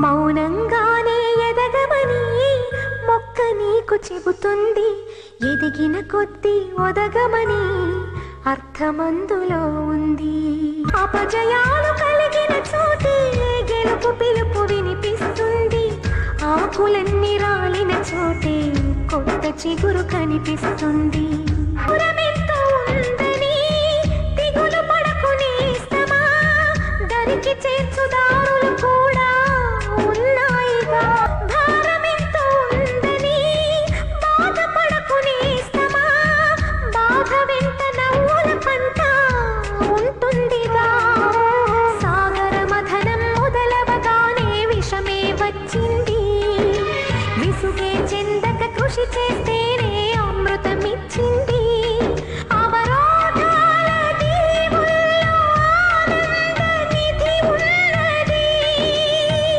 మౌనంగానే ఎదగమని మొక్క నీకు చెబుతుంది. ఎదిగిన కొద్దీ ఒదగమని అర్థమందులో ఉంది. అపజయాలు కలిగిన చోటే గెలుపు పిలుపు వినిపిస్తుంది. ఆకులన్నీ రాలిన చోటే కొత్త చిగురు కనిపిస్తుంది. పురమెంతో ఉందని దిగులు పడకునేస్తమా, దరికి చేర్చుదారులు కూడా ఉన్నాయిగా. భారమెంతో ఉందని బాధపడకునేస్తమా, బాధ వెంట నవ్వుల పంట ఉంటుందిగా. సాగర మథనం మొదలవగానే విషమే వచ్చింది. విసుగే చెందక కృషి చేస్తే